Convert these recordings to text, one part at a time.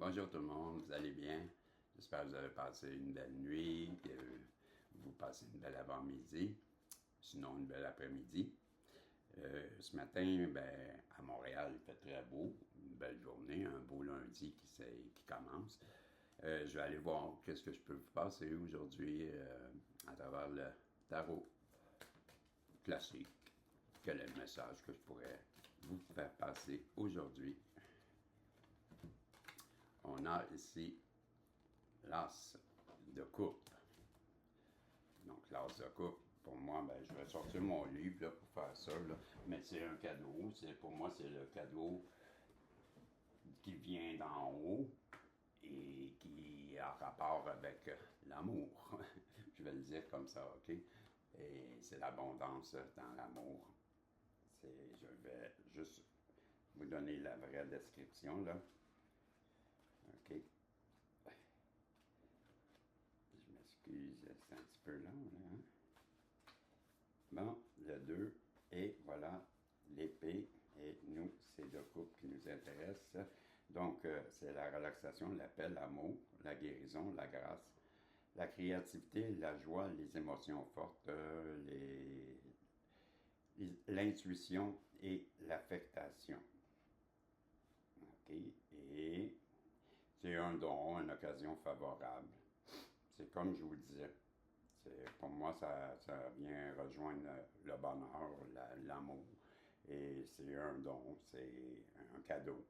Bonjour tout le monde, vous allez bien? J'espère que vous avez passé une belle nuit, que vous passez une belle avant-midi, sinon une belle après-midi. Ce matin, ben, à Montréal, il fait très beau, une belle journée, un beau lundi qui commence. Je vais aller voir qu'est-ce que je peux vous passer aujourd'hui à travers le tarot classique. Quel est le message que je pourrais vous faire passer aujourd'hui? On a ici l'as de coupe. Donc, l'as de coupe, pour moi, ben, je vais sortir mon livre là, pour faire ça. Là. Mais c'est un cadeau. Pour moi, c'est le cadeau qui vient d'en haut et qui a rapport avec l'amour. Je vais le dire comme ça, OK? Et c'est l'abondance dans l'amour. Je vais juste vous donner la vraie description, là. OK? Je m'excuse, c'est un petit peu long, là. Hein? Bon, le 2, et voilà, l'épée, et nous, c'est le couple qui nous intéresse. Donc, c'est la relaxation, la paix, l'amour, la guérison, la grâce, la créativité, la joie, les émotions fortes, l'intuition et l'affectation. OK? Et c'est un don, une occasion favorable. C'est comme je vous disais. Pour moi, ça vient rejoindre le bonheur, l'amour. Et c'est un don, c'est un cadeau.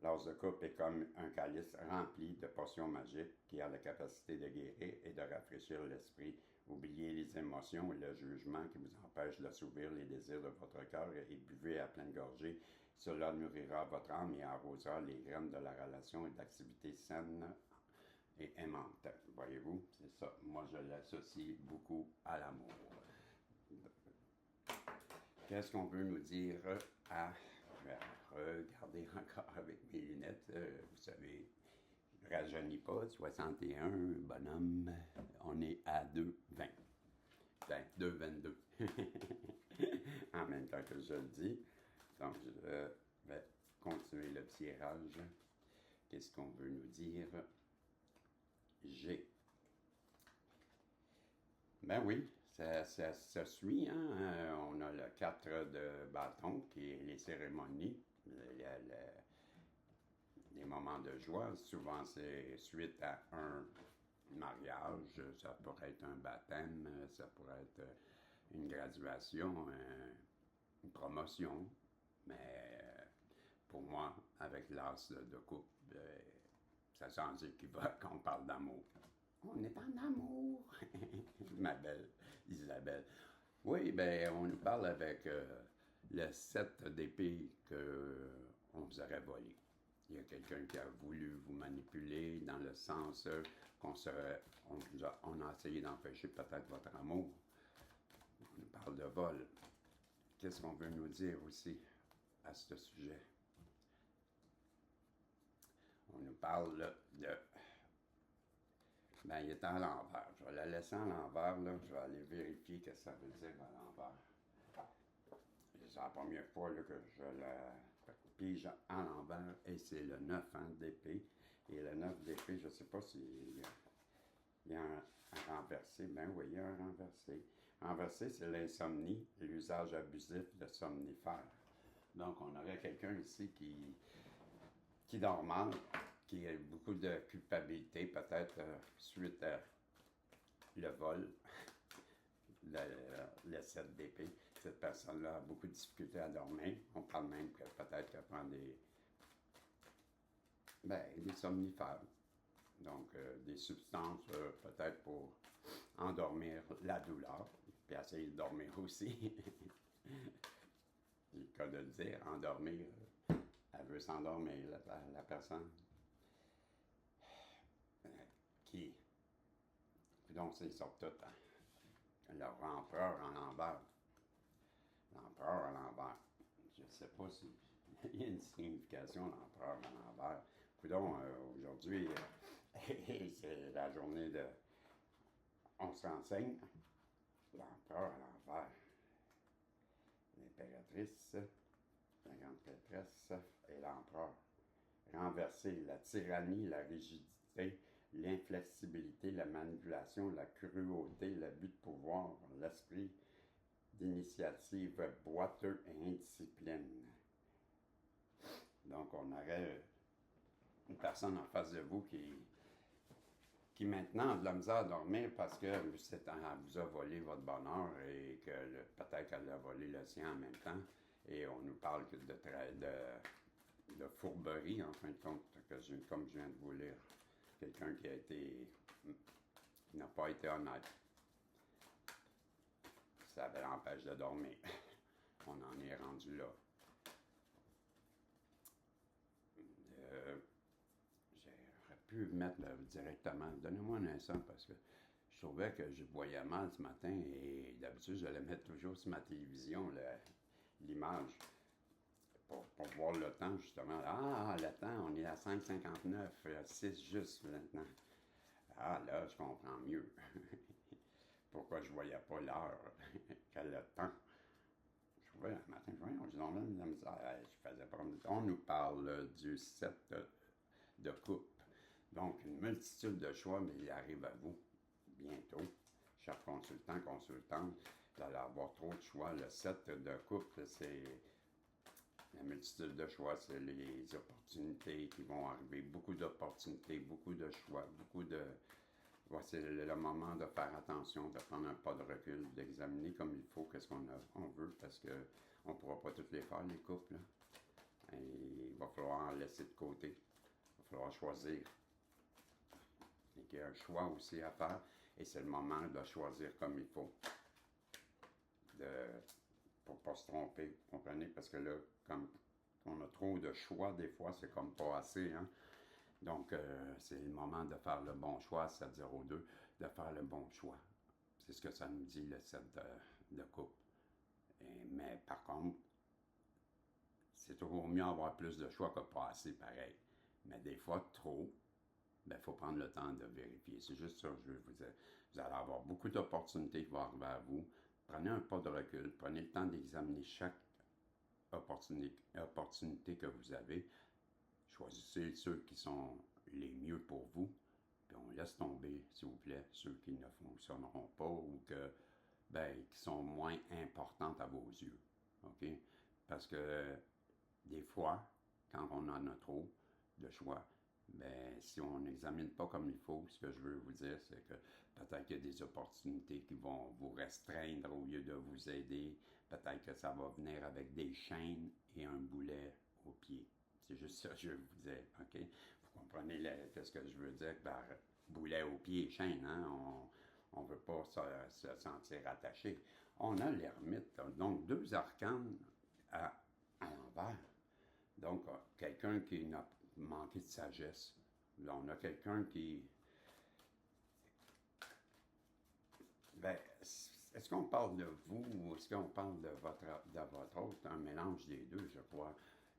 L'as de coupe est comme un calice rempli de potions magiques qui a la capacité de guérir et de rafraîchir l'esprit. Oubliez les émotions et le jugement qui vous empêchent d'assouvir les désirs de votre cœur et buvez à pleine gorgée. Cela nourrira votre âme et arrosera les graines de la relation et d'activités saines et aimante. Voyez-vous, c'est ça. Moi, je l'associe beaucoup à l'amour. Qu'est-ce qu'on peut nous dire à... Je vais regarder encore avec mes lunettes. Vous savez, je ne rajeunis pas. 61, bonhomme. On est à 2,20. Ben, 2,22. En même temps que je le dis. Donc, je vais continuer le tirage. Qu'est-ce qu'on veut nous dire? G. Ben oui, ça suit. Hein? On a le 4 de bâton qui est les cérémonies, les moments de joie. Souvent, c'est suite à un mariage. Ça pourrait être un baptême, ça pourrait être une graduation, une promotion. Mais pour moi, avec l'as de coupe, ça semble qu'on parle d'amour. On est en amour, ma belle Isabelle. Oui, ben, on nous parle avec le 7 d'épée qu'on vous aurait volé. Il y a quelqu'un qui a voulu vous manipuler dans le sens on a essayé d'empêcher peut-être votre amour. On nous parle de vol. Qu'est-ce qu'on veut nous dire aussi à ce sujet? On nous parle de... Ben, il est à l'envers. Je vais la laisser à l'envers, là. Je vais aller vérifier ce que ça veut dire à l'envers. C'est la première fois là, que je la pige à l'envers et c'est le 9 d'épée. Et le 9 d'épée, je ne sais pas s'il y a un renversé. Ben oui, il y a un renversé. Renversé, c'est l'insomnie, l'usage abusif de somnifères. Donc, on aurait quelqu'un ici qui dort mal, qui a beaucoup de culpabilité, peut-être suite à le vol, le 7 d'épée. Cette personne-là a beaucoup de difficultés à dormir. On parle même que peut-être qu'elle prend des somnifères. Donc, des substances peut-être pour endormir la douleur, puis essayer de dormir aussi. C'est le cas de le dire, endormir. Elle veut s'endormir, la personne. Qui? Donc, ils sortent tout. Hein? L'empereur en l'envers. L'empereur à l'envers. Je ne sais pas s'il y a une signification, l'empereur à l'envers. Coudonc, aujourd'hui, c'est la journée de... On se renseigne. L'empereur à l'envers. L'impératrice, la grande prêtresse et l'empereur. renverser la tyrannie, la rigidité, l'inflexibilité, la manipulation, la cruauté, l'abus de pouvoir, l'esprit d'initiative boiteux et indiscipline. Donc, on aurait une personne en face de vous qui maintenant a de la misère à dormir parce que elle vous a volé votre bonheur et que peut-être qu'elle a volé le sien en même temps. Et on nous parle de fourberie, en fin de compte, comme je viens de vous lire. Quelqu'un qui n'a pas été honnête. Ça l'empêche de dormir. On en est rendu là. J'aurais pu mettre directement. Donnez-moi un instant parce que je trouvais que je voyais mal ce matin et d'habitude je le mets toujours sur ma télévision, l'image, pour voir le temps justement. Ah, le temps, on est à 5,59, 6 juste maintenant. Ah là, je comprends mieux. Pourquoi je ne voyais pas l'heure, quel le temps. Je trouvais le matin, je faisais pas comme on nous parle du 7 de coupe. Donc, une multitude de choix, mais il arrive à vous bientôt. Chaque consultant, consultante, vous allez avoir trop de choix. Le 7 de coupe, c'est la multitude de choix, c'est les opportunités qui vont arriver. Beaucoup d'opportunités, beaucoup de choix, beaucoup de... C'est le moment de faire attention, de prendre un pas de recul, d'examiner comme il faut qu'est-ce qu'on veut, parce qu'on ne pourra pas toutes les faire, les couples. Et il va falloir en laisser de côté. Il va falloir choisir. Et qu'il y a un choix aussi à faire, et c'est le moment de choisir comme il faut. Pour ne pas se tromper, vous comprenez? Parce que là, comme on a trop de choix, des fois, c'est comme pas assez, hein? Donc, c'est le moment de faire le bon choix, 702, de faire le bon choix. C'est ce que ça nous dit, le 7 de coupe. Mais par contre, c'est toujours mieux d'avoir plus de choix que pas assez, pareil. Mais des fois, trop, il faut prendre le temps de vérifier. C'est juste ça que je veux vous dire. Vous allez avoir beaucoup d'opportunités qui vont arriver à vous. Prenez un pas de recul, prenez le temps d'examiner chaque opportunité que vous avez. Choisissez ceux qui sont les mieux pour vous, puis on laisse tomber, s'il vous plaît, ceux qui ne fonctionneront pas ou qui sont moins importantes à vos yeux. OK? Parce que des fois, quand on en a trop de choix, si on n'examine pas comme il faut, ce que je veux vous dire, c'est que peut-être qu'il y a des opportunités qui vont vous restreindre au lieu de vous aider. Peut-être que ça va venir avec des chaînes et un boulet au pied. C'est juste ça que je veux vous dire, OK? Vous comprenez qu'est-ce que je veux dire par boulet au pied et chaîne, hein? On ne veut pas se sentir attaché. On a l'ermite, donc 2 arcanes à l'envers. Donc, quelqu'un qui n'a manqué de sagesse. Là, on a quelqu'un qui... est-ce qu'on parle de vous ou est-ce qu'on parle de votre autre? Un mélange des deux, je crois.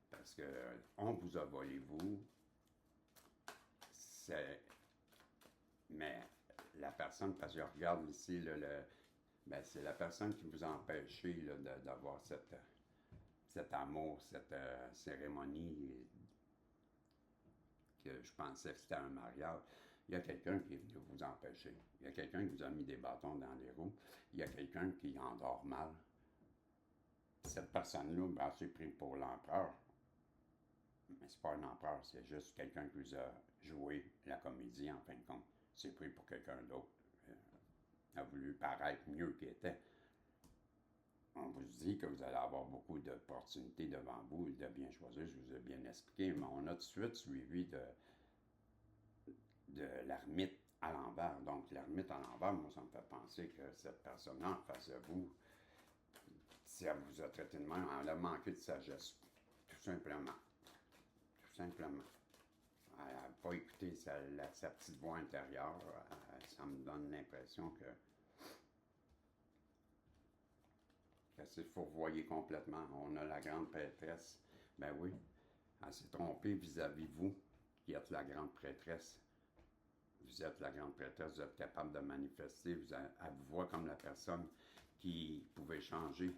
Parce qu'on vous a volé, vous. Mais la personne, parce que je regarde ici, c'est la personne qui vous a empêché d'avoir cet amour, cette cérémonie que je pensais que c'était un mariage. Il y a quelqu'un qui est venu vous empêcher. Il y a quelqu'un qui vous a mis des bâtons dans les roues. Il y a quelqu'un qui endort mal. Cette personne-là, c'est pris pour l'empereur. Mais c'est pas un empereur, c'est juste quelqu'un qui vous a joué la comédie, en fin de compte. C'est pris pour quelqu'un d'autre. A voulu paraître mieux qu'il était. On vous dit que vous allez avoir beaucoup d'opportunités devant vous de bien choisir, je vous ai bien expliqué, mais on a tout de suite suivi de l'ermite à l'envers. Donc, l'ermite à l'envers, moi, ça me fait penser que cette personne-là en face de vous, si elle vous a traité de même, elle a manqué de sagesse. Tout simplement. Tout simplement. Elle n'a pas écouté sa petite voix intérieure. Ça me donne l'impression que c'est fourvoyé complètement. On a la grande prêtresse. Ben oui, elle s'est trompée vis-à-vis vous, qui êtes la grande prêtresse. Vous êtes la grande prêtresse, vous êtes capable de manifester, elle vous voit comme la personne qui pouvait changer.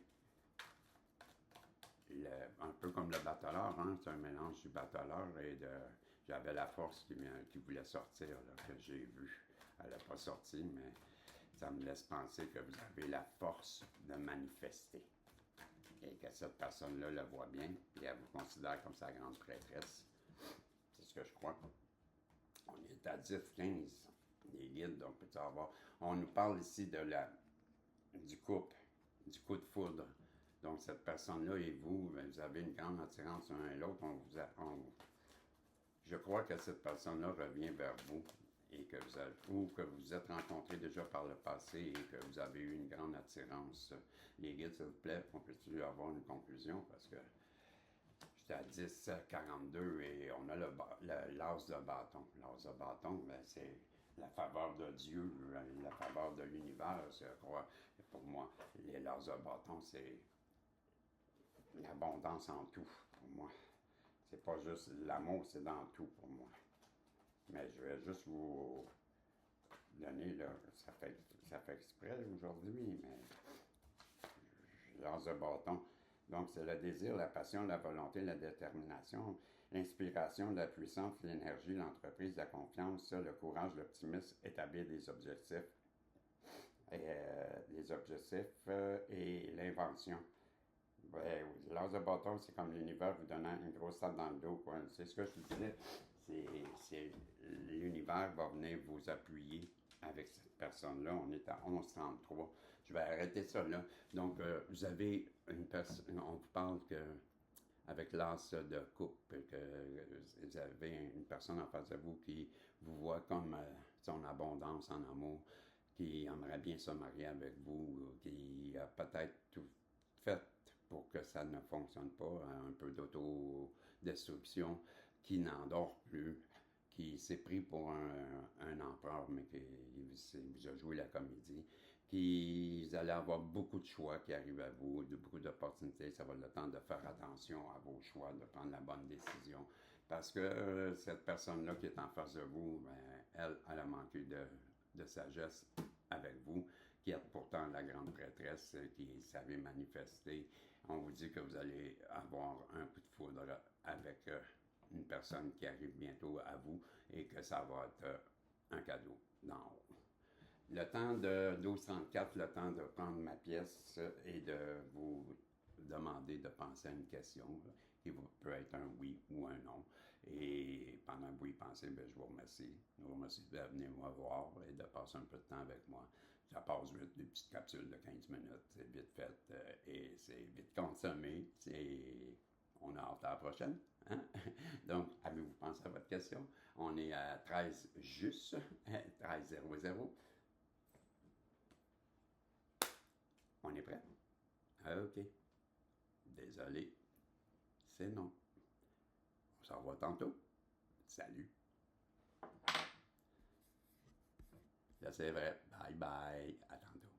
Un peu comme le battleur, hein? C'est un mélange du battleur et j'avais la force qui voulait sortir, là, que j'ai vue. Elle n'a pas sorti, mais ça me laisse penser que vous avez la force de manifester. Et que cette personne-là le voit bien, et elle vous considère comme sa grande prêtresse. C'est ce que je crois. On est à 10-15, les guides, donc peut avoir. On nous parle ici du couple, du coup de foudre. Donc cette personne-là et vous, vous avez une grande attirance l'un et l'autre. Je crois que cette personne-là revient vers vous et que ou que vous êtes rencontrés déjà par le passé et que vous avez eu une grande attirance. Les guides, s'il vous plaît, on peut-tu avoir une conclusion parce que j'étais à 10-42 et on a l'as de bâton. L'as de bâton, ben, c'est la faveur de Dieu, la faveur de l'univers, je crois. Pour moi, les l'as de bâton, c'est l'abondance en tout, pour moi. C'est pas juste l'amour, c'est dans tout pour moi. Mais je vais juste vous donner, là, ça fait exprès aujourd'hui, mais l'as de bâton. Donc, c'est le désir, la passion, la volonté, la détermination, l'inspiration, la puissance, l'énergie, l'entreprise, la confiance, le courage, l'optimisme, établir des objectifs, et l'invention. Ouais, l'as de bâton, c'est comme l'univers vous donnant une grosse tape dans le dos, quoi. C'est ce que je vous disais. C'est l'univers va venir vous appuyer avec cette personne-là. On est à 11h33. Je vais arrêter ça là. Donc, vous avez une personne, on vous parle que avec l'as de coupe, que vous avez une personne en face de vous qui vous voit comme son abondance en amour, qui aimerait bien se marier avec vous, qui a peut-être tout fait pour que ça ne fonctionne pas, un peu d'autodestruction, qui n'endort plus, qui s'est pris pour un empereur, mais qui vous a joué la comédie, qui vous allez avoir beaucoup de choix qui arrivent à vous, beaucoup d'opportunités, ça va être le temps de faire attention à vos choix, de prendre la bonne décision, parce que cette personne-là qui est en face de vous, ben, elle a manqué de sagesse avec vous, qui êtes pourtant la grande prêtresse, qui savait manifester. On vous dit que vous allez avoir un coup de foudre avec une personne qui arrive bientôt à vous et que ça va être un cadeau d'en haut. Le temps de 12h34, le temps de prendre ma pièce et de vous demander de penser à une question qui peut être un oui ou un non. Et pendant que vous y pensez, ben, je vous remercie. Je vous remercie de venir me voir et de passer un peu de temps avec moi. Ça passe vite, des petites capsules de 15 minutes. C'est vite fait et c'est vite consommé. On a hâte à la prochaine. Hein? Donc, avez-vous pensé à votre question? On est à 13 juste, 13:00. On est prêt? OK. Désolé. C'est non. On se revoit tantôt. Salut. Ça, c'est vrai. Bye bye. À tantôt.